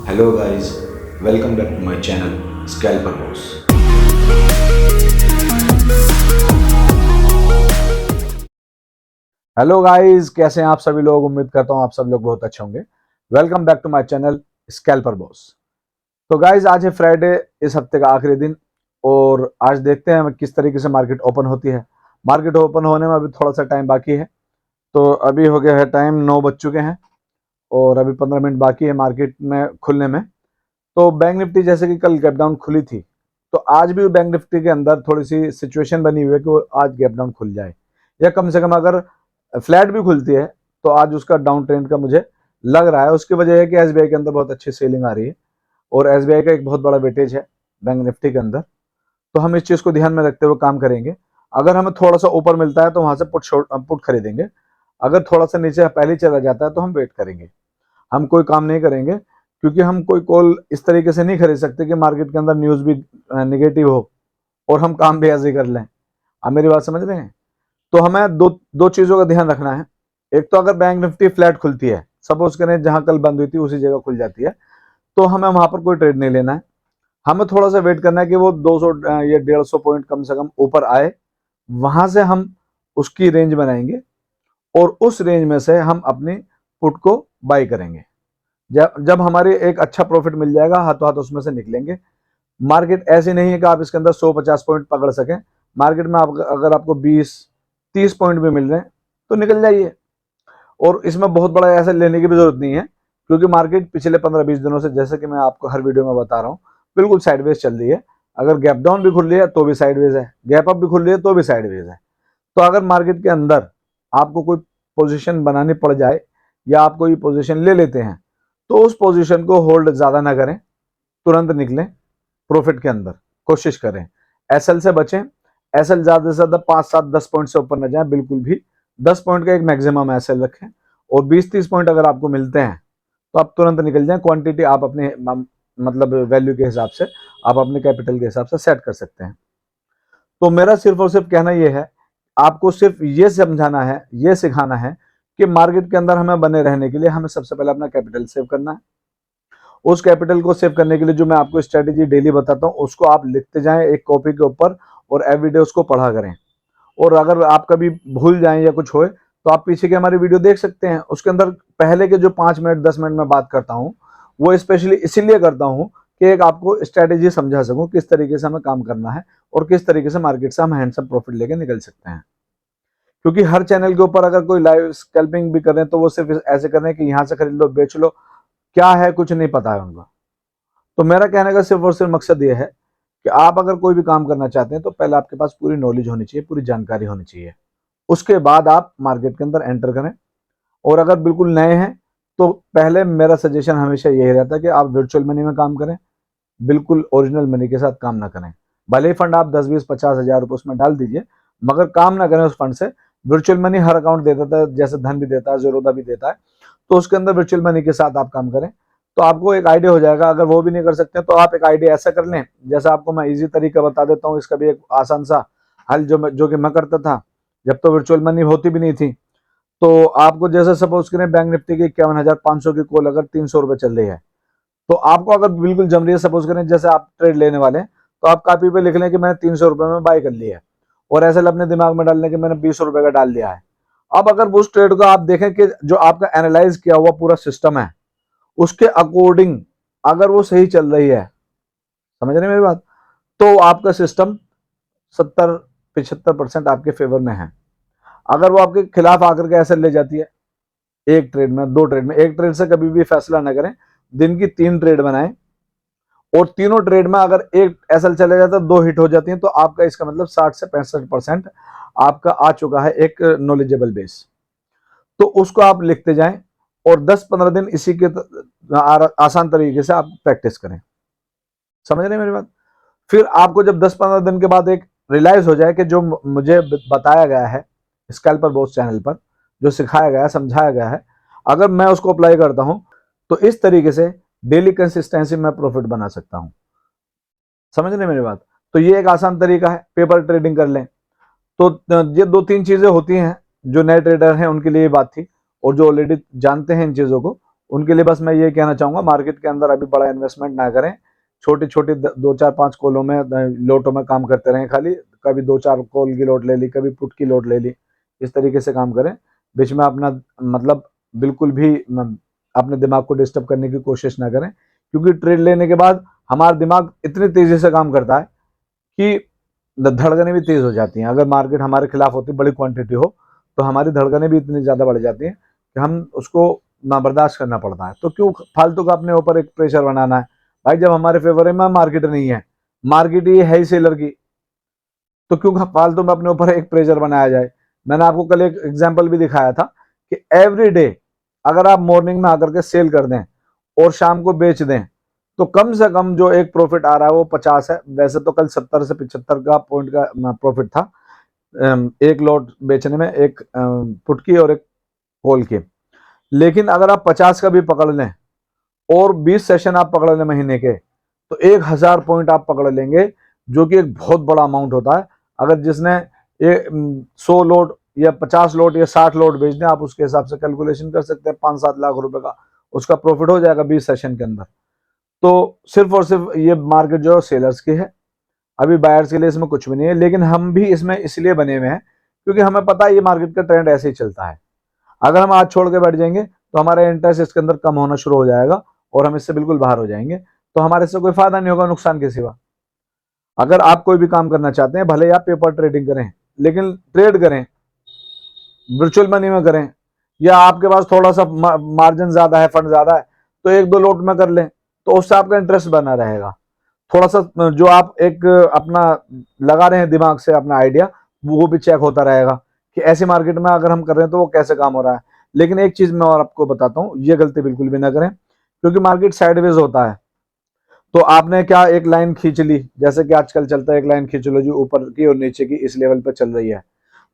Hello guys, welcome back to my channel Scalper Boss. Hello guys, कैसे हैं आप सभी लोग। उम्मीद करता हूं आप सब लोग बहुत अच्छे होंगे। Welcome back to my channel scalper boss. तो गाइस, आज है फ्राइडे, इस हफ्ते का आखिरी दिन, और आज देखते हैं किस तरीके से मार्केट ओपन होती है। मार्केट ओपन होने में अभी थोड़ा सा टाइम बाकी है। तो अभी हो गया है टाइम 9 बज चुके हैं और अभी 15 मिनट बाकी है मार्केट में खुलने में। तो बैंक निफ्टी जैसे कि कल गैप डाउन खुली थी, तो आज भी बैंक निफ्टी के अंदर थोड़ी सी सिचुएशन बनी हुई है कि वो आज गैप डाउन खुल जाए, या कम से कम अगर फ्लैट भी खुलती है तो आज उसका डाउन ट्रेंड का मुझे लग रहा है। उसकी वजह है कि एसबीआई के अंदर बहुत अच्छी सेलिंग आ रही है और एसबीआई का एक बहुत बड़ा वेटेज है बैंक निफ्टी के अंदर। तो हम इस चीज को ध्यान में रखते हुए काम करेंगे। अगर हमें थोड़ा सा ऊपर मिलता है तो वहां से पुट खरीदेंगे। अगर थोड़ा सा नीचे पहले चला जाता है तो हम वेट करेंगे। हम कोई काम नहीं करेंगे, क्योंकि हम कोई कॉल इस तरीके से नहीं खरीद सकते कि मार्केट के अंदर न्यूज भी निगेटिव हो और हम काम भी ऐसे ही कर लें। आप मेरी बात समझ रहे हैं। तो हमें दो दो चीजों का ध्यान रखना है। एक तो अगर बैंक निफ्टी फ्लैट खुलती है, सपोज करें जहां कल बंद हुई थी उसी जगह खुल जाती है, तो हमें वहां पर कोई ट्रेड नहीं लेना है। हमें थोड़ा सा वेट करना है कि वो 200 या 150 पॉइंट कम से कम ऊपर आए, वहां से हम उसकी रेंज बनाएंगे और उस रेंज में से हम अपनी पुट को बाई करेंगे। जब जब हमारे एक अच्छा प्रॉफिट मिल जाएगा, हाथों हाथ उसमें से निकलेंगे। मार्केट ऐसी नहीं है कि आप इसके अंदर 100-50 पॉइंट पकड़ सकें। मार्केट में अगर आपको 20-30 पॉइंट भी मिल रहे हैं तो निकल जाइए। और इसमें बहुत बड़ा ऐसा लेने की भी जरूरत नहीं है, क्योंकि मार्केट पिछले 15-20 दिनों से, जैसे कि मैं आपको हर वीडियो में बता रहा हूँ, बिल्कुल साइडवेज चल रही है। अगर गैप डाउन भी खुल रही है तो भी साइडवेज है, गैप अप भी खुल रही है तो भी साइडवेज है। तो अगर मार्केट के अंदर आपको कोई पोजीशन बनानी पड़ जाए या आप कोई पोजीशन ले लेते हैं, तो उस पोजीशन को होल्ड ज्यादा ना करें, तुरंत निकलें प्रॉफिट के अंदर। कोशिश करें एसएल से बचें। एसएल ज्यादा से ज्यादा 5-7-10 पॉइंट से ऊपर न जाए, बिल्कुल भी 10 पॉइंट का एक मैक्सिमम एसएल रखें। और 20-30 पॉइंट अगर आपको मिलते हैं तो आप तुरंत निकल जाएं। क्वांटिटी आप अपने मतलब वैल्यू के हिसाब से, आप अपने कैपिटल के हिसाब से सेट कर सकते हैं। तो मेरा सिर्फ और सिर्फ कहना यह है, आपको सिर्फ ये समझाना है, ये सिखाना है कि मार्केट के अंदर हमें बने रहने के लिए हमें सबसे पहले अपना कैपिटल सेव करना है। उस कैपिटल को सेव करने के लिए जो मैं आपको स्ट्रेटेजी डेली बताता हूं, उसको आप लिखते जाएं एक कॉपी के ऊपर और एवरीडे उसको पढ़ा करें। और अगर आप कभी भूल जाएं या कुछ होए तो आप पीछे की हमारी वीडियो देख सकते हैं। उसके अंदर पहले के जो 5 मिनट 10 मिनट में बात करता हूं, वो स्पेशली इसीलिए करता हूं कि एक आपको स्ट्रेटेजी समझा सकूं, किस तरीके से हमें काम करना है और किस तरीके से मार्केट से हम हैंडसम प्रॉफिट लेके निकल सकते हैं। क्योंकि हर चैनल के ऊपर अगर कोई लाइव स्कैल्पिंग भी कर रहे हैं तो वो सिर्फ ऐसे कर रहे हैं कि यहां से खरीद लो बेच लो, क्या है कुछ नहीं पता है उनको। तो मेरा कहने का सिर्फ और सिर्फ मकसद ये है कि आप अगर कोई भी काम करना चाहते हैं तो पहले आपके पास पूरी नॉलेज होनी चाहिए, पूरी जानकारी होनी चाहिए। उसके बाद आप मार्केट के अंदर एंटर करें। और अगर बिल्कुल नए हैं तो पहले मेरा सजेशन हमेशा यही रहता है कि आप वर्चुअल मनी में काम करें, बिल्कुल ओरिजिनल मनी के साथ काम ना करें। भले ही फंड आप 10-20-50 हज़ार रुपये उसमें डाल दीजिए, मगर काम ना करें उस फंड से। वर्चुअल मनी हर अकाउंट देता था, जैसे धन भी देता है, जीरोधा भी देता है, तो उसके अंदर वर्चुअल मनी के साथ आप काम करें तो आपको एक आइडिया हो जाएगा। अगर वो भी नहीं कर सकते तो आप एक आइडिया ऐसा कर लें, जैसा आपको मैं इजी तरीका बता देता हूँ। इसका भी एक आसान सा हल जो कि मैं करता था जब तो वर्चुअल मनी होती भी नहीं थी। तो आपको जैसे सपोज करें बैंक निफ्टी की 51,500 की कॉल अगर 300 रुपए चल रही है, तो आपको अगर बिल्कुल जम रही है, सपोज करें जैसे आप ट्रेड लेने वाले हैं, तो आप कॉपी पे लिख लें कि मैंने 300 रुपए में बाय कर लिया है, और ऐसे अपने दिमाग में डाल लें कि मैंने 20 रुपए का डाल लिया है। अब अगर उस ट्रेड को आप देखें कि जो आपका एनालाइज किया हुआ पूरा सिस्टम है, उसके अकॉर्डिंग अगर वो सही चल रही है, समझ रहे हैं मेरी बात, तो आपका सिस्टम 70-75% आपके फेवर में है। अगर वो आपके खिलाफ आकर के ऐसे ले जाती है, एक ट्रेड में, दो ट्रेड में, एक ट्रेड से कभी भी फैसला ना करें। दिन की 3 ट्रेड बनाएं और तीनों ट्रेड में अगर एक एसएल चले जाता है, 2 हिट हो जाती हैं, तो आपका इसका मतलब 60 से 65% आपका आ चुका है एक नॉलेजेबल बेस। तो उसको आप लिखते जाएं और 10-15 दिन इसी के आसान तरीके से आप प्रैक्टिस करें। समझ रहे हैं मेरी बात। फिर आपको जब 10-15 दिन के बाद एक रियलाइज हो जाए कि जो मुझे बताया गया है स्कैल्पर बॉस चैनल पर, जो सिखाया गया है, समझाया गया है, अगर मैं उसको अप्लाई करता हूं तो इस तरीके से डेली कंसिस्टेंसी में प्रॉफिट बना सकता हूं। समझ रहे हैं मेरी बात। तो ये एक आसान तरीका है, पेपर ट्रेडिंग कर लें। तो ये 2-3 चीजें होती हैं जो नए ट्रेडर हैं उनके लिए बात थी, और जो ऑलरेडी जानते हैं इन चीजों को उनके लिए बस मैं ये कहना चाहूँगा, मार्केट के अंदर अभी बड़ा इन्वेस्टमेंट ना करें, छोटी छोटी 2 4 5 कॉलों में लोटों में काम करते रहें खाली, कभी 2 4 कॉल की लोट ले ली, कभी पुट की लोट ले ली, इस तरीके से काम करें। बीच में अपना मतलब बिल्कुल भी अपने दिमाग को डिस्टर्ब करने की कोशिश ना करें, क्योंकि ट्रेड लेने के बाद हमारा दिमाग इतनी तेजी से काम करता है कि धड़कनें भी तेज हो जाती हैं। अगर मार्केट हमारे खिलाफ होती, बड़ी क्वांटिटी हो, तो हमारी धड़कनें भी इतनी ज़्यादा बढ़ जाती हैं कि हम उसको ना बर्दाश्त करना पड़ता है। तो क्यों फालतू का अपने ऊपर एक प्रेशर बनाना है भाई, जब हमारे फेवर में मार्केट नहीं है, मार्केट ये है ही सेलर की, तो क्यों फालतू में अपने ऊपर एक प्रेशर बनाया जाए। मैंने आपको कल एक एग्जाम्पल भी दिखाया था कि एवरी डे अगर आप मॉर्निंग में आकर के सेल कर दें और शाम को बेच दें, तो कम से कम जो एक प्रॉफिट आ रहा है वो 50 है। वैसे तो कल 70 से 75 का पॉइंट का प्रॉफिट था एक लॉट बेचने में, एक पुट की और एक कॉल की। लेकिन अगर आप 50 का भी पकड़ लें और 20 सेशन आप पकड़ लें महीने के, तो 1000 पॉइंट आप पकड़ लेंगे, जो कि एक बहुत बड़ा अमाउंट होता है। अगर जिसने 100 लोड या 50 लोड या 60 लोड बेचने, आप उसके हिसाब से कैलकुलेशन कर सकते हैं, 5-7 लाख रुपए का उसका प्रॉफिट हो जाएगा 20 सेशन के अंदर। तो सिर्फ और सिर्फ ये मार्केट जो सेलर्स की है, अभी बायर्स के लिए इसमें कुछ भी नहीं है। लेकिन हम भी इसमें इसलिए बने हुए हैं क्योंकि हमें पता है ये मार्केट का ट्रेंड ऐसे ही चलता है। अगर हम आज छोड़ के बैठ जाएंगे तो हमारा इंटरेस्ट इसके अंदर कम होना शुरू हो जाएगा और हम इससे बिल्कुल बाहर हो जाएंगे, तो हमारे से कोई फायदा नहीं होगा नुकसान के सिवा। अगर आप कोई भी काम करना चाहते हैं, भले ही आप पेपर ट्रेडिंग करें, लेकिन ट्रेड करें, वर्चुअल मनी में करें, या आपके पास थोड़ा सा मार्जिन ज्यादा है, फंड ज्यादा है, तो 1-2 लोट में कर लें, तो उससे आपका इंटरेस्ट बना रहेगा। थोड़ा सा जो आप एक अपना लगा रहे हैं दिमाग से अपना आइडिया, वो भी चेक होता रहेगा कि ऐसे मार्केट में अगर हम कर रहे हैं तो वो कैसे काम हो रहा है। लेकिन एक चीज मैं और आपको बताता हूँ, ये गलती बिल्कुल भी ना करें, क्योंकि मार्केट साइडवेज होता है। तो आपने क्या एक लाइन खींच ली, जैसे कि आजकल चलता है, एक लाइन खींच लो जी ऊपर की और नीचे की, इस लेवल पर चल रही है,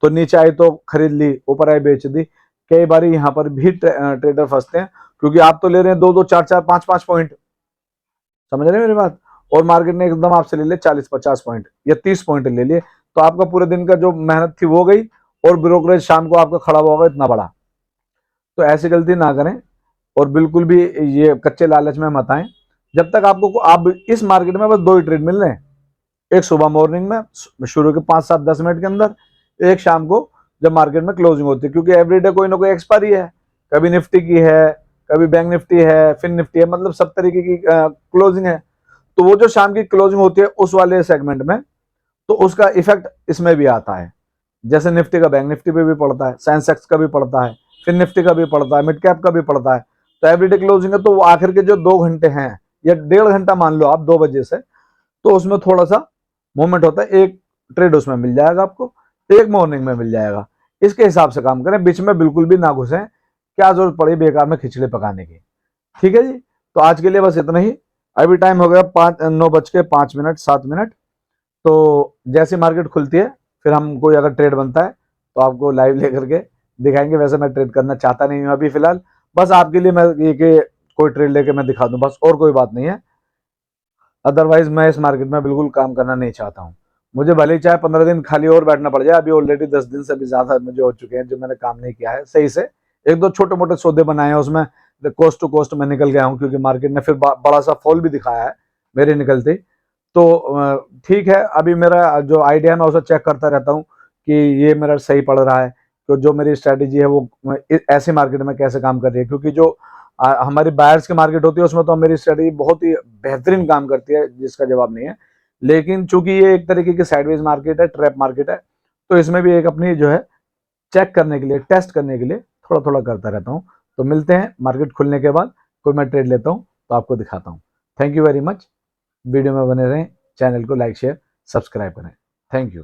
तो नीचे आई तो खरीद ली, ऊपर आई बेच दी। कई बार यहाँ पर भी ट्रेडर फंसते हैं, क्योंकि आप तो ले रहे हैं 2-2 4-4 5-5 पॉइंट, समझ रहे हैं मेरी बात, और मार्केट ने एकदम आपसे ले लिया 40-50 पॉइंट या 30 पॉइंट ले लिए, तो आपका पूरे दिन का जो मेहनत थी वो गई, और ब्रोकरेज शाम को आपका खड़ा हुआ होगा इतना बड़ा। तो ऐसी गलती ना करें और बिल्कुल भी ये कच्चे लालच में मत आए। जब तक आपको, आप इस मार्केट में बस 2 ही ट्रेड मिल रहे हैं, एक सुबह मॉर्निंग में शुरू के 5-7-10 मिनट के अंदर, एक शाम को जब मार्केट में क्लोजिंग होती है, क्योंकि एवरीडे कोई ना कोई एक्सपायरी है, कभी निफ्टी की है, कभी बैंक निफ्टी है, फिन निफ्टी है, मतलब सब तरीके की क्लोजिंग है। तो वो जो शाम की क्लोजिंग होती है उस वाले सेगमेंट में, तो उसका इफेक्ट इसमें भी आता है। जैसे निफ्टी का बैंक निफ्टी पे भी पड़ता है, सेंसेक्स का भी पड़ता है, फिन निफ्टी का भी पड़ता है, मिड कैप का भी पड़ता है। तो एवरीडे क्लोजिंग है, तो वो आखिर के जो 2 घंटे हैं या 1.5 घंटा मान लो आप, 2 बजे से, तो उसमें थोड़ा सा मूवमेंट होता है, एक ट्रेड उसमें मिल जाएगा आपको, एक मॉर्निंग में मिल जाएगा। इसके हिसाब से काम करें, बीच में बिल्कुल भी ना घुसें, क्या जरूरत पड़ी बेकार में खिचड़ी पकाने की। ठीक है जी, तो आज के लिए बस इतना ही। अभी टाइम हो गया 9:05 7 मिनट। तो जैसी मार्केट खुलती है, फिर हम कोई अगर ट्रेड बनता है तो आपको लाइव लेकर के दिखाएंगे। वैसे मैं ट्रेड करना चाहता नहीं हूँ अभी फिलहाल, बस आपके लिए मैं ये कि कोई ट्रेड लेके मैं दिखा दूं, बस, और कोई बात नहीं है। अदरवाइज मैं इस मार्केट में बिल्कुल काम करना नहीं चाहता हूँ। मुझे भले ही चाहे 15 दिन खाली और बैठना पड़ जाए, अभी ऑलरेडी 10 दिन से भी ज्यादा मुझे हो चुके हैं जो मैंने काम नहीं किया है सही से। 1-2 छोटे मोटे सौदे बनाए हैं, उसमें कोस्ट टू कोस्ट में निकल गया हूँ, क्योंकि मार्केट ने फिर बड़ा सा फॉल भी दिखाया है मेरे निकलते। तो ठीक है, अभी मेरा जो आइडिया मैं उसे चेक करता रहता हूँ कि ये मेरा सही पड़ रहा है, तो जो मेरी स्ट्रैटेजी है वो ऐसे मार्केट में कैसे काम कर रही है। क्योंकि जो हमारी बायर्स की मार्केट होती है उसमें तो मेरी स्ट्रैटेजी बहुत ही बेहतरीन काम करती है, जिसका जवाब नहीं है। लेकिन चूंकि ये एक तरीके की साइडवेज मार्केट है, ट्रैप मार्केट है, तो इसमें भी एक अपनी जो है चेक करने के लिए, टेस्ट करने के लिए थोड़ा थोड़ा करता रहता हूँ। तो मिलते हैं मार्केट खुलने के बाद, कोई मैं ट्रेड लेता हूँ तो आपको दिखाता हूँ। Thank you very much, video में बने रहें, चैनल को लाइक शेयर सब्सक्राइब करें। Thank you.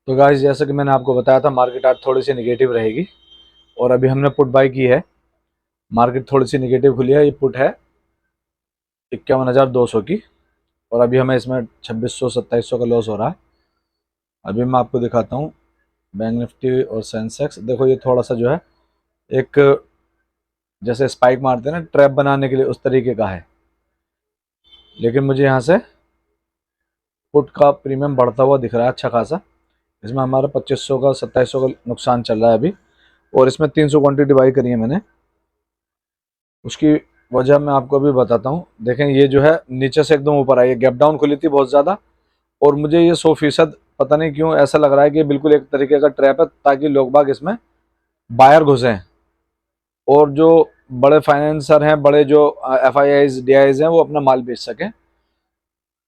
तो गाइस, जैसा कि मैंने आपको बताया था, मार्केट आज थोड़ी सी निगेटिव रहेगी, और अभी हमने पुट बाय की है। मार्केट थोड़ी सी निगेटिव खुली है, ये पुट है 51,200 की, और अभी हमें इसमें 2600-2700 का लॉस हो रहा है। अभी मैं आपको दिखाता हूँ बैंक निफ्टी और सेंसेक्स। देखो ये थोड़ा सा जो है एक जैसे स्पाइक मारते हैं ना ट्रैप बनाने के लिए, उस तरीके का है। लेकिन मुझे यहाँ से पुट का प्रीमियम बढ़ता हुआ दिख रहा है अच्छा खासा। इसमें हमारा 2500 का 2700 का नुकसान चल रहा है अभी, और इसमें 300 क्वांटिटी बाई करी है मैंने। उसकी वजह मैं आपको अभी बताता हूँ। देखें ये जो है नीचे से एकदम ऊपर आई है, गैप डाउन खुली थी बहुत ज़्यादा, और मुझे ये 100% पता नहीं क्यों ऐसा लग रहा है कि बिल्कुल एक तरीके का ट्रैप है, ताकि लोग बाग इसमें बायर घुसें और जो बड़े फाइनेंसर हैं, बड़े जो F I eyes D eyes हैं, वो अपना माल बेच सकें।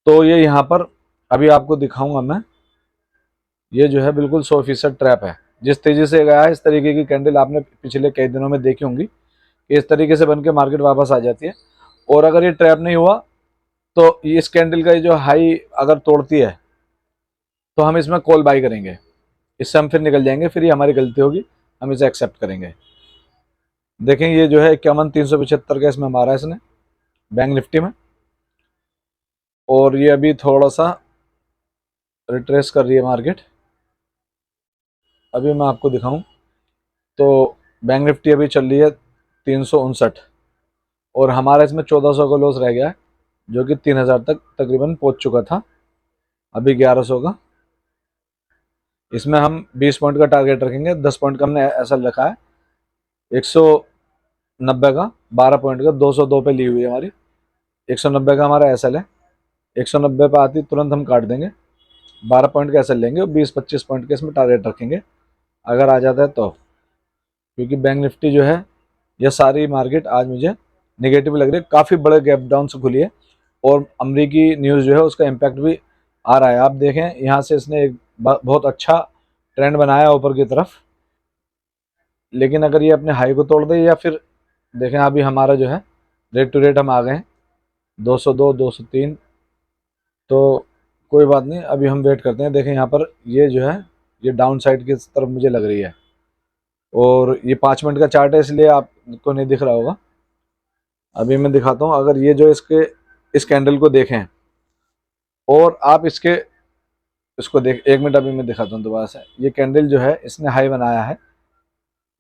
तो ये यहाँ पर अभी आपको दिखाऊंगा मैं, ये जो है बिल्कुल 100% ट्रैप है। जिस तेजी से गया है इस तरीके की कैंडल आपने पिछले कई दिनों में देखी होंगी कि इस तरीके से बन के मार्केट वापस आ जाती है। और अगर ये ट्रैप नहीं हुआ तो इस कैंडल का जो हाई अगर तोड़ती है तो हम इसमें कॉल बाई करेंगे, इससे हम फिर निकल जाएंगे, फिर ये हमारी गलती होगी, हम इसे एक्सेप्ट करेंगे। देखें ये जो है 51,375 का इसमें मारा है इसने बैंक निफ्टी में, और ये अभी थोड़ा सा रिट्रेस कर रही है मार्केट। अभी मैं आपको दिखाऊं तो बैंक निफ्टी अभी चल रही है 359, और हमारा इसमें 1400 का लॉस रह गया है, जो कि 3000 तक तकरीबन पहुंच चुका था, अभी 1100 का। इसमें हम 20 पॉइंट का टारगेट रखेंगे, 10 पॉइंट का हमने ऐसा रखा है, 190 का, 12 पॉइंट का, 202 पे ली हुई है हमारी, 190 का हमारा एसएल है, 190 पे आती तुरंत हम काट देंगे, 12 पॉइंट का एसएल लेंगे और 20-25 पॉइंट के इसमें टारगेट रखेंगे अगर आ जाता है तो। क्योंकि बैंक निफ्टी जो है, यह सारी मार्केट आज मुझे नेगेटिव लग रही है, काफ़ी बड़े गैप डाउन से खुली है, और अमरीकी न्यूज़ जो है उसका इम्पैक्ट भी आ रहा है। आप देखें यहाँ से इसने एक बहुत अच्छा ट्रेंड बनाया ऊपर की तरफ, लेकिन अगर ये अपने हाई को तोड़ दे, या फिर देखें अभी हमारा जो है रेट टू रेट हम आ गए हैं 202, 203, तो कोई बात नहीं, अभी हम वेट करते हैं। देखें यहाँ पर ये जो है ये डाउन साइड की तरफ मुझे लग रही है, और ये 5 मिनट का चार्ट है इसलिए आपको नहीं दिख रहा होगा। अभी मैं दिखाता हूँ, अगर ये जो इस कैंडल को देखें और आप इसको देख, 1 मिनट अभी मैं दिखाता हूँ दोबारा से। ये कैंडल जो है इसने हाई बनाया है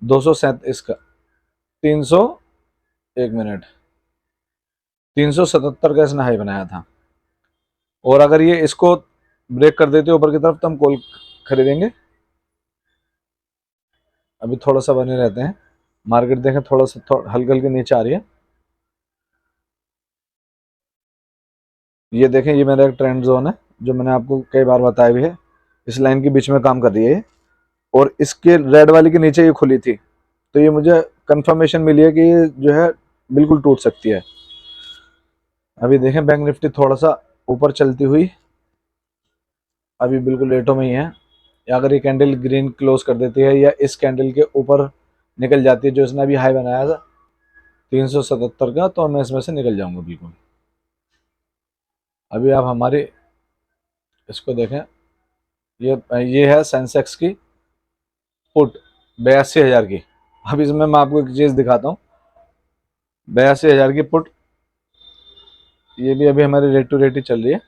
237 का, 300, 1 मिनट, 377 का इसने हाई बनाया था, और अगर ये इसको ब्रेक कर देते ऊपर की तरफ तो हम कॉल खरीदेंगे। अभी थोड़ा सा बने रहते हैं, मार्केट देखें थोड़ा सा हल्के हल्के नीचे आ रही है। ये देखें ये मेरा एक ट्रेंड जोन है, जो मैंने आपको कई बार बताया भी है, इस लाइन के बीच में काम कर रही है ये, और इसके रेड वाली के नीचे ये खुली थी, तो ये मुझे कंफर्मेशन मिली है कि ये जो है बिल्कुल टूट सकती है। अभी देखें बैंक निफ्टी थोड़ा सा ऊपर चलती हुई अभी बिल्कुल रेटों में ही है, या अगर ये कैंडल ग्रीन क्लोज कर देती है या इस कैंडल के ऊपर निकल जाती है जो इसने अभी हाई बनाया था 377 का, तो मैं इसमें से निकल जाऊंगा बिल्कुल। अभी आप हमारे इसको देखें, ये है सेंसेक्स की पुट 82,000 की। अब इसमें मैं आपको एक चीज़ दिखाता हूँ, 82,000 की पुट, ये भी अभी हमारी रेट टू रेट ही चल रही है।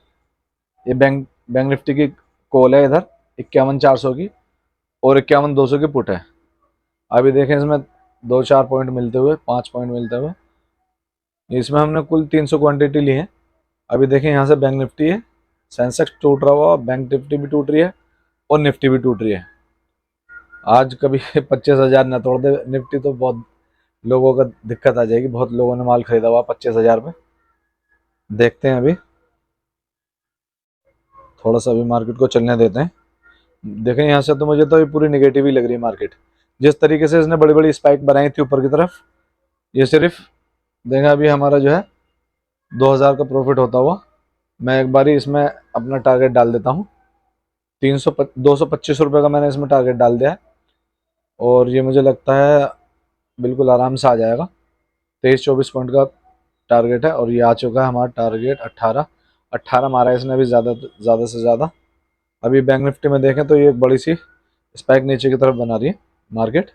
ये बैंक बैंक निफ्टी की कॉल है इधर 51,400 की, और 51,200 की पुट है। अभी देखें इसमें 2-4 पॉइंट मिलते हुए, 5 पॉइंट मिलते हुए, इसमें हमने कुल 300 क्वांटिटी ली है। अभी देखें यहाँ से बैंक निफ्टी है, सेंसेक्स टूट रहा हुआ, बैंक निफ्टी भी टूट रही है और निफ्टी भी टूट रही है। आज कभी 25,000 ना तोड़ दे निफ्टी तो बहुत लोगों का दिक्कत आ जाएगी, बहुत लोगों ने माल खरीदा हुआ 25,000 में। देखते हैं अभी थोड़ा सा, अभी मार्केट को चलने देते हैं। देखें यहाँ से तो मुझे तो ये पूरी नेगेटिव ही लग रही है मार्केट, जिस तरीके से इसने बड़ी बड़ी स्पाइक बनाई थी ऊपर की तरफ। ये सिर्फ देखें अभी हमारा जो है 2,000 का प्रॉफिट होता हुआ, मैं एक बारी इसमें अपना टारगेट डाल देता हूँ। 225 रुपये का मैंने इसमें टारगेट डाल दिया है, और ये मुझे लगता है बिल्कुल आराम से आ जाएगा। 23-24 पॉइंट का टारगेट है, और ये आ चुका है हमारा टारगेट 18 मारा है इसने अभी ज़्यादा से ज़्यादा। अभी बैंक निफ्टी में देखें तो ये एक बड़ी सी स्पाइक नीचे की तरफ बना रही है मार्केट,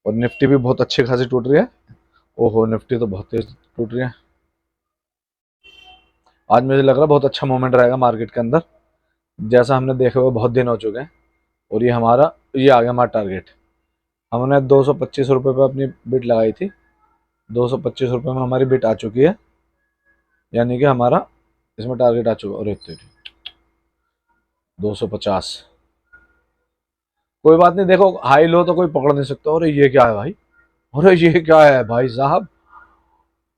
और निफ्टी भी बहुत अच्छी खासी टूट रही है। ओहो निफ्टी तो बहुत तेज टूट रही है। आज मुझे लग रहा है बहुत अच्छा मोमेंट रहेगा मार्केट के अंदर, जैसा हमने देखे हुए बहुत दिन हो चुके हैं। और ये आ गया हमारा टारगेट। हमने 225 रुपये पर अपनी बिट लगाई थी, 225 रुपये में हमारी बिट आ चुकी है, यानी कि हमारा इसमें टारगेट आ चुका है। और 250, कोई बात नहीं, देखो हाई लो तो कोई पकड़ नहीं सकता। अरे ये क्या है भाई, अरे ये क्या है भाई साहब,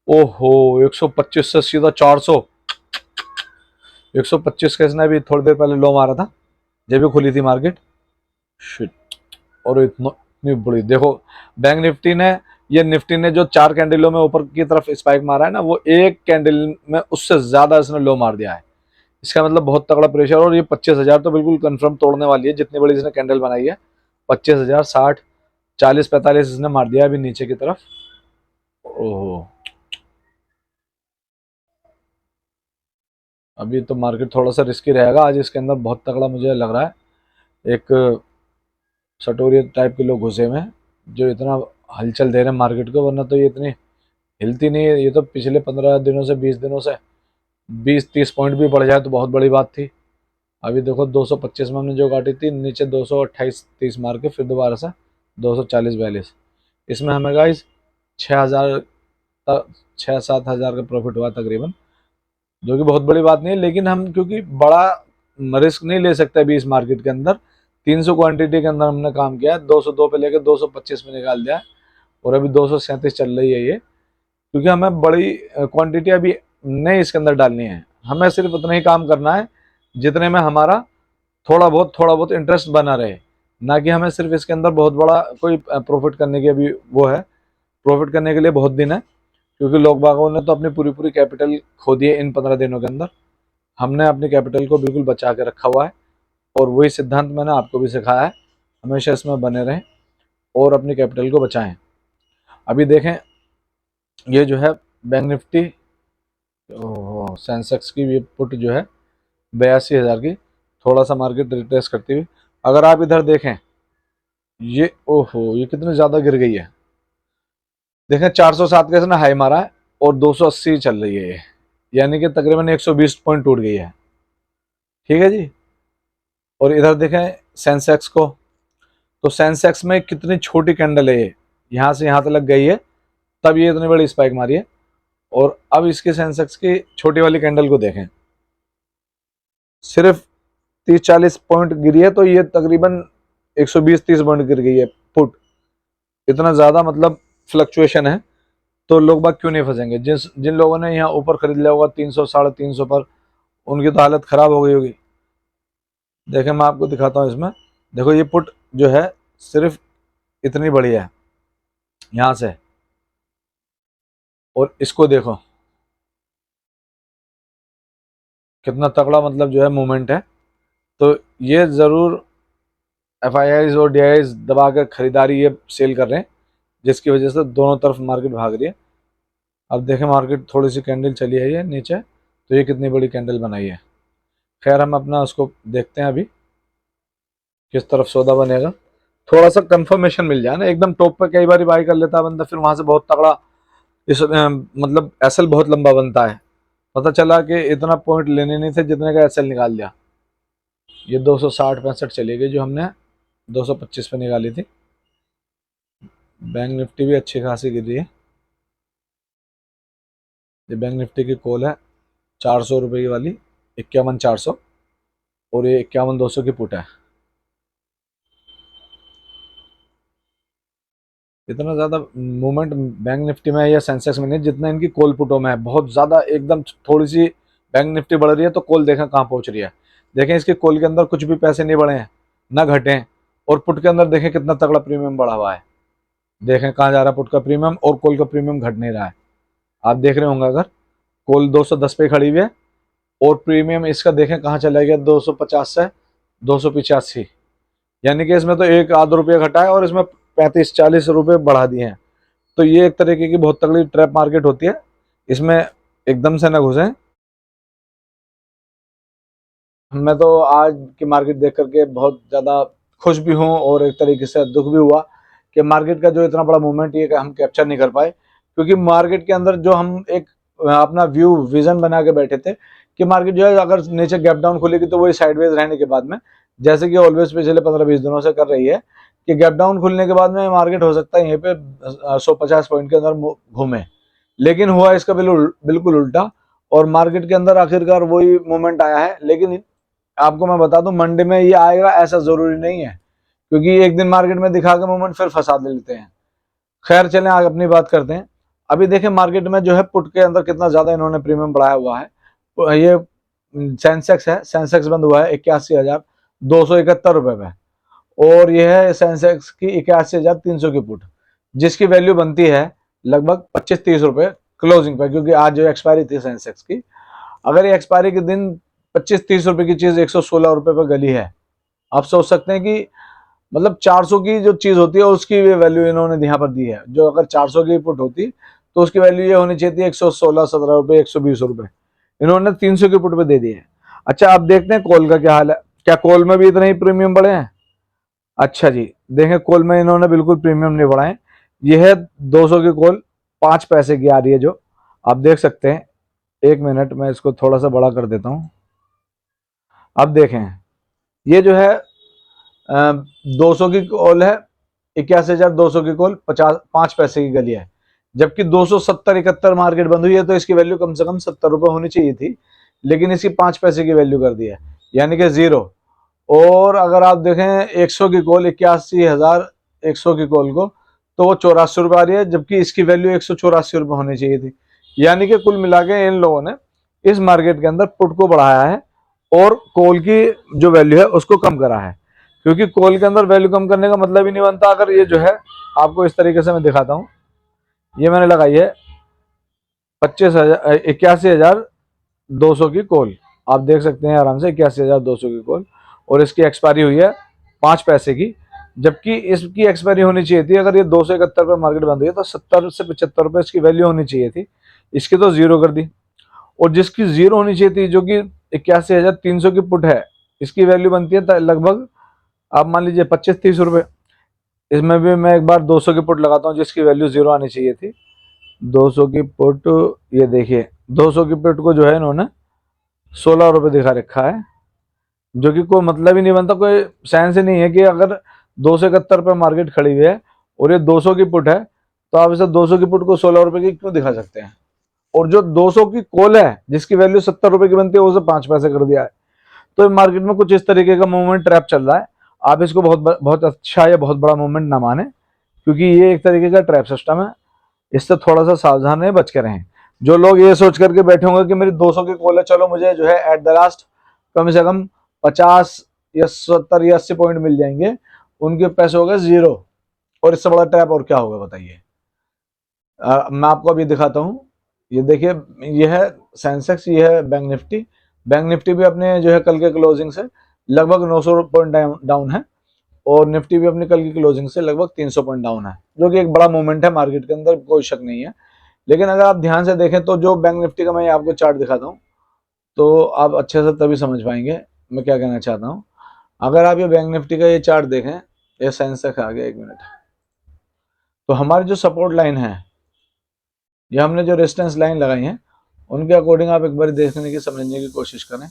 ओहो 125 से सीधा 400। 125 का इसने अभी थोड़ी देर पहले लो मारा था जब भी खुली थी मार्केट। शिट। और इतनी बड़ी देखो बैंक निफ्टी ने, ये निफ्टी ने जो 4 कैंडलों में ऊपर की तरफ स्पाइक मारा है ना, वो एक कैंडल में उससे ज्यादा इसने लो मार दिया है। इसका मतलब बहुत तगड़ा प्रेशर। और ये 25,000 तो बिल्कुल कंफर्म तोड़ने वाली है, जितनी बड़ी इसने कैंडल बनाई है। 25,000, 60, 40, 45 इसने मार दिया अभी नीचे की तरफ। ओहो, अभी तो मार्केट थोड़ा सा रिस्की रहेगा आज। इसके अंदर बहुत तगड़ा मुझे लग रहा है एक सटोरियत टाइप के लोग घुसे हुए हैं जो इतना हलचल दे रहे हैं मार्केट को, वरना तो ये इतनी हिलती नहीं है। ये तो पिछले 15 दिनों से, 20 दिनों से 20-30 पॉइंट भी बढ़ जाए तो बहुत बड़ी बात थी। अभी देखो 225 में हमने जो काटी थी, नीचे 228-30 मार के फिर दोबारा से 240-42। इसमें हमें गाइस 6,000 6-7 हज़ार का प्रॉफिट हुआ तकरीबन, जो कि बहुत बड़ी बात नहीं है। लेकिन हम क्योंकि बड़ा रिस्क नहीं ले सकते अभी इस मार्केट के अंदर, 300 क्वांटिटी के अंदर हमने काम किया है। 202 पे लेकर 225 में निकाल दिया है और अभी 237 चल रही है ये। क्योंकि हमें बड़ी क्वांटिटी अभी नहीं इसके अंदर डालनी है, हमें सिर्फ उतना ही काम करना है जितने में हमारा थोड़ा बहुत इंटरेस्ट बना रहे। ना कि हमें सिर्फ इसके अंदर बहुत बड़ा कोई प्रॉफिट करने की अभी वो है। प्रॉफिट करने के लिए बहुत दिन है, क्योंकि लोग बागों ने तो अपनी पूरी पूरी कैपिटल खो दी है इन 15 दिनों के अंदर। हमने अपनी कैपिटल को बिल्कुल बचा के रखा हुआ है और वही सिद्धांत मैंने आपको भी सिखाया है, हमेशा इसमें बने रहें और अपनी कैपिटल को बचाएं। अभी देखें ये जो है बैंक निफ्टी, सेंसेक्स की भी पुट जो है 82,000 की, थोड़ा सा मार्केट रिट्रेस करती हुई। अगर आप इधर देखें ये, ओहो ये कितनी ज्यादा गिर गई है। देखें 407 का इसने हाई मारा है और 280 चल रही है ये, यानी कि तकरीबन 120 पॉइंट टूट गई है। ठीक है जी। और इधर देखें सेंसेक्स को, तो सेंसेक्स में कितनी छोटी कैंडल है ये, यहाँ से यहाँ तक लग गई है, तब ये इतनी बड़ी स्पाइक मारी है। और अब इसके सेंसेक्स की छोटी वाली कैंडल को देखें, सिर्फ 30-40 पॉइंट गिरी है, तो ये तकरीबन 120-30 पॉइंट गिर गई है पुट। इतना ज्यादा मतलब फ्लक्चुएशन है, तो लोग बाग क्यों नहीं फंसेंगे। जिन लोगों ने यहाँ ऊपर खरीद लिया होगा 300, 350 पर, उनकी तो हालत खराब हो गई होगी। देखें मैं आपको दिखाता हूँ इसमें, देखो ये पुट जो है सिर्फ इतनी बड़ी है यहाँ से, और इसको देखो कितना तगड़ा मतलब जो है मूवमेंट है। तो ये जरूर FIIs और DIIs दबा कर खरीदारी ये सेल कर रहे हैं, जिसकी वजह से दोनों तरफ मार्केट भाग रही है। अब देखें मार्केट थोड़ी सी कैंडल चली है ये नीचे, तो ये कितनी बड़ी कैंडल बनाई है। खैर हम अपना उसको देखते हैं अभी किस तरफ सौदा बनेगा। थोड़ा सा कंफर्मेशन मिल जाए ना, एकदम टॉप पे कई बार बाई कर लेता है बंदा, फिर वहां से बहुत तगड़ा इस मतलब एसएल बहुत लंबा बनता है। पता चला कि इतना पॉइंट लेने नहीं थे जितने का एसएल निकाल दिया। ये 260-65 चली गई जो हमने 225 पे निकाली थी। बैंक निफ्टी भी अच्छी खासी गिरी है। ये बैंक निफ्टी की कॉल है 400 रुपये की वाली, 51,400, और ये 51,200 की पुट है। इतना ज्यादा मूवमेंट बैंक निफ्टी में या सेंसेक्स में नहीं जितना इनकी कॉल पुटों में है। बहुत ज्यादा एकदम थोड़ी सी बैंक निफ्टी बढ़ रही है तो कॉल देखें कहाँ पहुंच रही है। देखें इसके कॉल के अंदर कुछ भी पैसे नहीं बढ़े हैं, ना घटे हैं। और पुट के अंदर देखें कितना तगड़ा प्रीमियम बढ़ा हुआ है। देखें कहाँ जा रहा है पुट का प्रीमियम, और कॉल का प्रीमियम घट नहीं रहा है। आप देख रहे होंगे अगर कॉल 210 पे खड़ी हुई है और प्रीमियम इसका देखें कहाँ चला गया, 250 से 285। यानी कि इसमें तो एक आध रुपया घटा है और इसमें 35-40 रुपये बढ़ा दिए हैं। तो ये एक तरीके की बहुत तगड़ी ट्रैप मार्केट होती है, इसमें एकदम से ना घुसें। मैं तो आज की मार्केट देख करके बहुत ज़्यादा खुश भी हूँ और एक तरीके से दुख भी हुआ कि मार्केट का जो इतना बड़ा मूवमेंट ये हम कैप्चर नहीं कर पाए। क्योंकि मार्केट के अंदर जो हम एक अपना विजन बना के बैठे थे कि मार्केट जो है अगर नीचे गैप डाउन खुलेगी तो वही साइडवेज रहने के बाद में, जैसे कि ऑलवेज पिछले 15-20 दिनों से कर रही है, कि गैप डाउन खुलने के बाद में मार्केट हो सकता है यहीं पे 150 पॉइंट के अंदर घूमे। लेकिन हुआ इसका बिल्कुल बिल्कुल उल्टा, और मार्केट के अंदर आखिरकार वही मूवमेंट आया है। लेकिन आपको मैं बता दूं मंडे में ये आएगा ऐसा जरूरी नहीं है, क्योंकि एक दिन मार्केट में दिखा के मूवमेंट फिर फंसा दे लेते हैं। खैर चलें आगे अपनी बात करते हैं। अभी देखें मार्केट में जो है पुट के अंदर कितना ज्यादा इन्होंने प्रीमियम बढ़ाया हुआ है। ये सेंसेक्स है, सेंसेक्स बंद हुआ है 81,271 रुपए में, और यह है सेंसेक्स की 81,300 की पुट, जिसकी वैल्यू बनती है लगभग 25-30 रुपए क्लोजिंग पे, क्योंकि आज जो एक्सपायरी थी सेंसेक्स की, अगर ये एक्सपायरी के दिन 25-30 रुपए की चीज 116 रुपए पर गली है, आप सोच सकते हैं कि मतलब 400 की जो चीज होती है उसकी वैल्यू इन्होंने यहाँ पर दी है। जो अगर 400 की पुट होती तो उसकी वैल्यू ये होनी चाहिए थी 116-17 रुपए, 120 रुपए, इन्होंने 300 की पुट पे दे दी है। अच्छा, अब देखते हैं कॉल का क्या हाल है, क्या कॉल में भी इतने ही प्रीमियम बढ़े हैं? अच्छा जी, देखें कॉल में इन्होंने बिल्कुल प्रीमियम नहीं बढ़ाए। ये है 200 की कॉल, 5 पैसे की आ रही है, जो आप देख सकते हैं। एक मिनट में इसको थोड़ा सा बड़ा कर देता हूं। अब देखें, ये जो है 200 की कॉल है, 81,200 की कॉल 5 पैसे की गली है, जबकि 270-71 मार्केट बंद हुई है, तो इसकी वैल्यू कम से कम 70 रुपए होनी चाहिए थी, लेकिन इसकी 5 पैसे की वैल्यू कर दी है, यानी कि जीरो। और अगर आप देखें 100 की कॉल, 81,100 की कॉल को, तो वो 84 रुपए आ रही है, जबकि इसकी वैल्यू 184 रुपए होनी चाहिए थी। यानी कि कुल मिला के इन लोगों ने इस मार्केट के अंदर पुट को बढ़ाया है और कॉल की जो वैल्यू है उसको कम करा है, क्योंकि कॉल के अंदर वैल्यू कम करने का मतलब ही नहीं बनता। अगर ये जो है आपको इस तरीके से मैं दिखाता हूं, ये मैंने लगाई है 81,200 की कॉल, आप देख सकते हैं आराम से 81,200 की कॉल, और इसकी एक्सपायरी हुई है 5 पैसे की, जबकि इसकी एक्सपायरी होनी चाहिए थी, अगर ये 271 पे मार्केट बंद हुई है तो 70 से 75 रुपए इसकी वैल्यू होनी चाहिए थी, इसकी तो जीरो कर दी। और जिसकी जीरो होनी चाहिए थी, जो कि 81,300 की पुट है, इसकी वैल्यू बनती है लगभग आप मान लीजिए 25-30 रुपए। इसमें भी मैं एक बार 200 की पुट लगाता हूँ, जिसकी वैल्यू जीरो आनी चाहिए थी। 200 की पुट, ये देखिए 200 की पुट को जो है इन्होंने 16 रुपए दिखा रखा है, जो कि कोई मतलब ही नहीं बनता, कोई सेंस ही नहीं है कि अगर 271 पे मार्केट खड़ी हुई है और ये 200 की पुट है, तो आप इसे 200 की पुट को 16 रुपए की क्यों दिखा सकते हैं? और जो 200 की कॉल है जिसकी वैल्यू 70 रुपए की बनती है, उसे 5 पैसे कर दिया है। तो मार्केट में कुछ इस तरीके का मूवमेंट ट्रैप चल रहा है। आप इसको बहुत बहुत अच्छा या बहुत बड़ा मूवमेंट ना माने, क्योंकि ये एक तरीके का ट्रैप सिस्टम है, इससे थोड़ा सा सावधान रहें, बच के रहें। जो लोग ये सोच करके बैठे होंगे कि मेरी 200 की कॉल है, चलो मुझे जो है एट द लास्ट कम से कम 50 या 70 या 80 पॉइंट मिल जाएंगे, उनके पैसे हो गए जीरो। और इससे बड़ा ट्रैप और क्या होगा बताइए? मैं आपको अभी दिखाता हूँ। ये देखिए, ये है सेंसेक्स, ये है बैंक निफ्टी। बैंक निफ्टी भी अपने जो है कल के क्लोजिंग से लगभग 900 पॉइंट डाउन है, और निफ्टी भी अपनी कल की क्लोजिंग से लगभग 300 पॉइंट डाउन है, जो कि एक बड़ा मूवमेंट है मार्केट के अंदर, कोई शक नहीं है। लेकिन अगर आप ध्यान से देखें तो जो बैंक निफ्टी का मैं आपको चार्ट दिखाता हूँ, तो आप अच्छे से तभी समझ पाएंगे मैं क्या कहना चाहता हूँ। अगर आप ये बैंक निफ्टी का ये चार्ट देखें, ये सेंसेक्स आ गया, एक मिनट, तो हमारी जो सपोर्ट लाइन है, ये हमने जो रेजिस्टेंस लाइन लगाई है, उनके अकॉर्डिंग आप एक बार देखने की, समझने की कोशिश करें।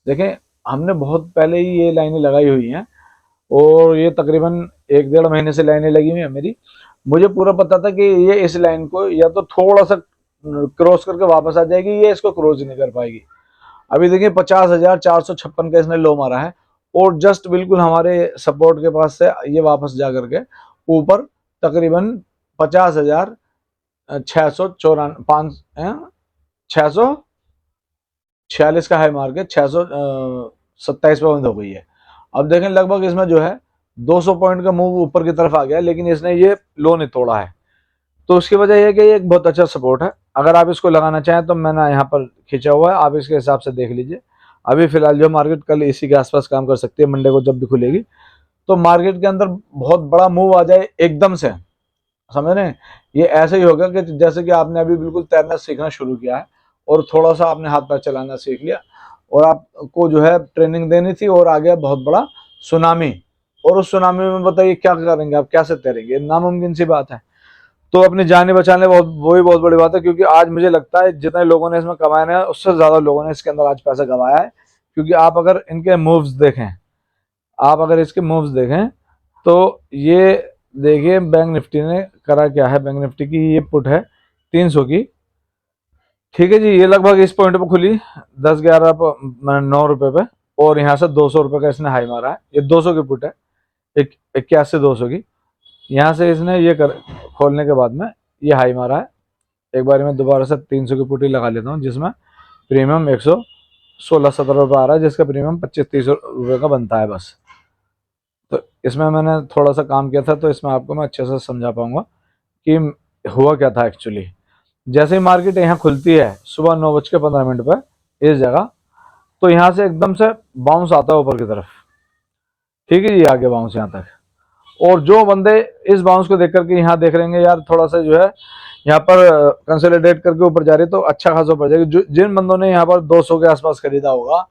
देखें, हमने बहुत पहले ही ये लाइनें लगाई हुई हैं, और ये तकरीबन 1-1.5 महीने से लाइनें लगी हुई है मेरी। मुझे पूरा पता था कि ये इस लाइन को या तो थोड़ा सा क्रॉस करके वापस आ जाएगी, ये इसको क्रॉस नहीं कर पाएगी। अभी देखिए 50,456 का इसने लो मारा है, और जस्ट बिल्कुल हमारे सपोर्ट के पास से ये वापस जा करके ऊपर तकरीबन 50,646 का हाई मार के 627 पे बंद हो गई है। अब देखें लगभग इसमें जो है 200 पॉइंट का मूव ऊपर की तरफ आ गया, लेकिन इसने ये लो नहीं तोड़ा है। तो उसकी वजह यह है कि ये एक बहुत अच्छा सपोर्ट है। अगर आप इसको लगाना चाहें तो मैंने यहाँ पर खींचा हुआ है, आप इसके हिसाब से देख लीजिए। अभी फिलहाल जो मार्केट कल इसी के आसपास काम कर सकती है, मंडे को जब भी खुलेगी, तो मार्केट के अंदर बहुत बड़ा मूव आ जाए एकदम से, समझ रहे हैं? ये ऐसे ही होगा कि जैसे कि आपने अभी बिल्कुल तैरना सीखना शुरू किया है, और थोड़ा सा आपने हाथ पैर चलाना सीख लिया, और आपको जो है ट्रेनिंग देनी थी, और आ गया बहुत बड़ा सुनामी, और उस सुनामी में बताइए क्या करेंगे आप, कैसे तैरेंगे? नामुमकिन सी बात है। तो अपनी जाने बचाने वही बहुत बड़ी बात है, क्योंकि आज मुझे लगता है जितने लोगों ने इसमें कमाया है, उससे ज्यादा लोगों ने इसके अंदर आज पैसा गंवाया है। क्योंकि आप अगर इनके मूव्स देखें, आप अगर इसके मूव्स देखें, तो ये देखिए बैंक निफ्टी ने करा क्या है। बैंक निफ्टी की ये पुट है 300 की, ठीक है जी, ये लगभग इस पॉइंट पे खुली 10-11-9 रुपए पे, और यहाँ से 200 रुपए का इसने हाई मारा है। ये 200 की पुट है, 81-200 की। यहाँ से इसने ये खोलने के बाद में ये हाई मारा है एक बार मैं दोबारा से 300 की पुटी लगा लेता हूँ, जिसमें प्रीमियम 116-17 रुपये आ रहा है, जिसका प्रीमियम 25-30 रुपये का बनता है बस। तो इसमें मैंने थोड़ा सा काम किया था, तो इसमें आपको मैं अच्छे से समझा पाऊंगा कि हुआ क्या था एक्चुअली। जैसे ही मार्केट यहाँ खुलती है सुबह 9:15 पर इस जगह, तो यहाँ से एकदम से बाउंस आता है ऊपर की तरफ, ठीक है जी, आगे बाउंस यहाँ तक। और जो बंदे इस बाउंस को देख करके यहाँ देख रहे हैं यार थोड़ा सा जो है यहाँ पर कंसोलिडेट करके ऊपर जा रही है, तो अच्छा खासा ऊपर जाएगी। जिन बंदों ने यहाँ पर 200 के आसपास खरीदा होगा,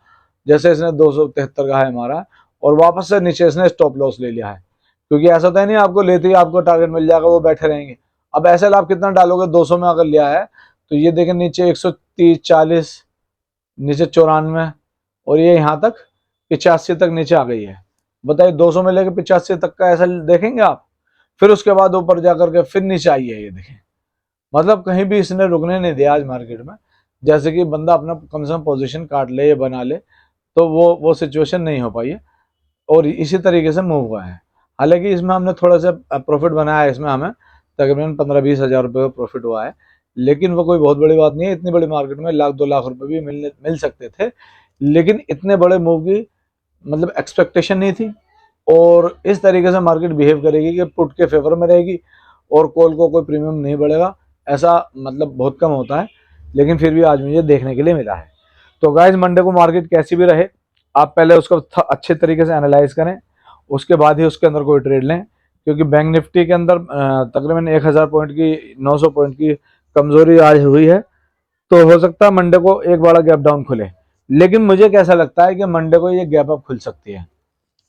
जैसे इसने 273 का है हमारा, और वापस से नीचे इसने स्टॉप लॉस ले लिया है, क्योंकि ऐसा तो है नहीं आपको लेते ही आपको टारगेट मिल जाएगा, वो बैठे रहेंगे। अब ऐसे आप कितना डालोगे, 200 में अगर लिया है तो ये देखें नीचे 130-40, नीचे 94, और ये यहाँ तक 85 तक नीचे आ गई है। बताइए 200 में लेके 85 तक का ऐसा देखेंगे आप, फिर उसके बाद ऊपर जाकर के फिर नीचे आई है। ये देखें, मतलब कहीं भी इसने रुकने नहीं दिया आज मार्केट में। जैसे कि बंदा अपना कम से कम पोजीशन काट ले या बना ले, तो वो सिचुएशन नहीं हो पाई है, और इसी तरीके से मूव हुआ है। हालांकि इसमें हमने थोड़ा सा प्रॉफिट बनाया है, इसमें हमें तकरीबन 15-20 हज़ार रुपये का प्रॉफिट हुआ है, लेकिन वो कोई बहुत बड़ी बात नहीं है। इतनी बड़ी मार्केट में 1-2 लाख रुपए भी मिल सकते थे, लेकिन इतने बड़े मूव की मतलब एक्सपेक्टेशन नहीं थी। और इस तरीके से मार्केट बिहेव करेगी कि पुट के फेवर में रहेगी और कॉल को कोई प्रीमियम नहीं बढ़ेगा, ऐसा मतलब बहुत कम होता है, लेकिन फिर भी आज मुझे देखने के लिए मिला है। तो गाइज मंडे को मार्केट कैसी भी रहे, आप पहले उसको अच्छे तरीके से एनालाइज करें, उसके बाद ही उसके अंदर कोई ट्रेड लें, क्योंकि बैंक निफ्टी के अंदर तकरीबन 1000 पॉइंट की 900 पॉइंट की कमजोरी आज हुई है, तो हो सकता है मंडे को एक बड़ा गैप डाउन खुले। लेकिन मुझे कैसा लगता है कि मंडे को ये गैप अप खुल सकती है।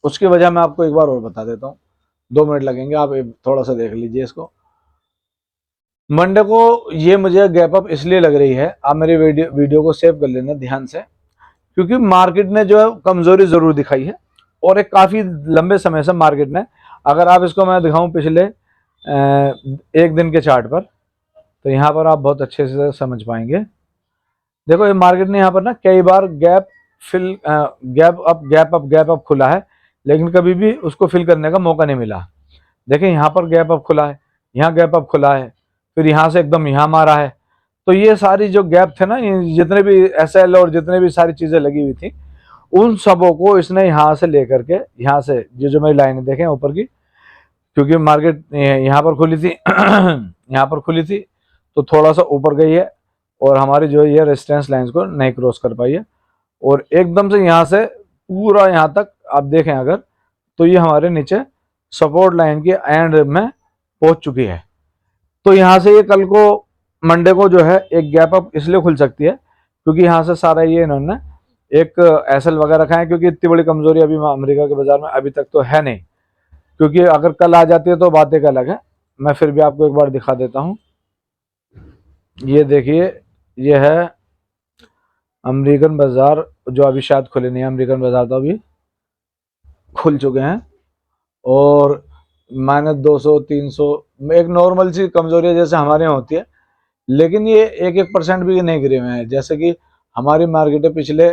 उसकी वजह मैं आपको एक बार और बता देता हूँ, 2 मिनट लगेंगे, आप थोड़ा सा देख लीजिए इसको। मंडे को ये मुझे गैप अप इसलिए लग रही है, आप मेरी वीडियो को सेव कर लेना ध्यान से, क्योंकि मार्केट ने जो है कमजोरी जरूर दिखाई है, और एक काफी लंबे समय से मार्केट ने, अगर आप इसको मैं दिखाऊं पिछले एक दिन के चार्ट पर, तो यहाँ पर आप बहुत अच्छे से समझ पाएंगे। देखो ये मार्केट ने यहाँ पर ना कई बार गैप अप खुला है, लेकिन कभी भी उसको फिल करने का मौका नहीं मिला। देखें यहाँ पर गैप अप खुला है, यहाँ गैप अप खुला है, फिर यहाँ से एकदम यहाँ मारा है। तो ये सारी जो गैप थे ना, जितने भी एसएल और जितने भी सारी चीजें लगी हुई थी, उन सबों को इसने यहाँ से लेकर के, यहाँ से जो मेरी लाइनें देखें ऊपर की, क्योंकि मार्केट यहाँ पर खुली थी यहाँ पर खुली थी, तो थोड़ा सा ऊपर गई है, और हमारी जो ये रेजिस्टेंस लाइंस को नहीं क्रॉस कर पाई है, और एकदम से यहाँ से पूरा यहाँ तक आप देखें अगर, तो ये हमारे नीचे सपोर्ट लाइन के एंड में पहुंच चुकी है। तो यहाँ से ये कल को मंडे को जो है एक गैप अप इसलिए खुल सकती है, क्योंकि यहाँ से सारा ये इन्होंने एक एसएल वगैरह रखा है, क्योंकि इतनी बड़ी कमजोरी अभी अमेरिका के बाजार में अभी तक तो है नहीं, क्योंकि अगर कल आ जाती है तो बात एक अलग है। मैं फिर भी आपको एक बार दिखा देता हूँ। ये देखिए, ये है अमेरिकन बाजार, जो अभी शायद खुले नहीं है, अमेरिकन बाजार तो अभी खुल चुके हैं, और -200-300 एक नॉर्मल सी कमजोरी है जैसे हमारे यहाँ होती है, लेकिन ये 1% भी नहीं गिरे हुए हैं। जैसे कि हमारी मार्केटें पिछले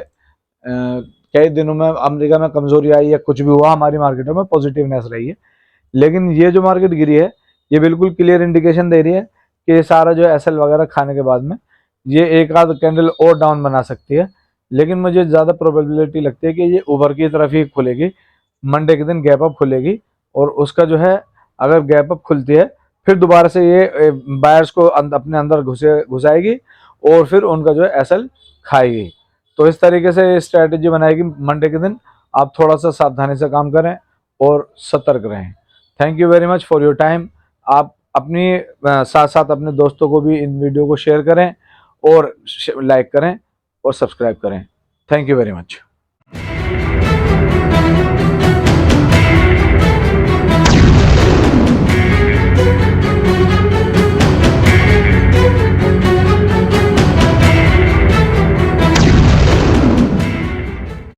कई दिनों में अमेरिका में कमजोरी आई या कुछ भी हुआ, हमारी मार्केटों में पॉजिटिवनेस रही है, लेकिन ये जो मार्केट गिरी है, ये बिल्कुल क्लियर इंडिकेशन दे रही है कि ये सारा जो एसएल वगैरह खाने के बाद में ये एक आध कैंडल और डाउन बना सकती है। लेकिन मुझे ज़्यादा प्रोबेबिलिटी लगती है कि ये ऊपर की तरफ ही खुलेगी, मंडे के दिन गैप अप खुलेगी, और उसका जो है अगर गैप अप खुलती है, फिर दोबारा से ये बायर्स को अपने अंदर घुसाएगी, और फिर उनका जो है एसएल खाएगी। तो इस तरीके से स्ट्रैटेजी बनाएगी मंडे के दिन। आप थोड़ा सा सावधानी से काम करें और सतर्क रहें। Thank you very much for your time. आप अपनी साथ साथ अपने दोस्तों को भी इन वीडियो को शेयर करें, और लाइक करें और सब्सक्राइब करें। Thank you very much.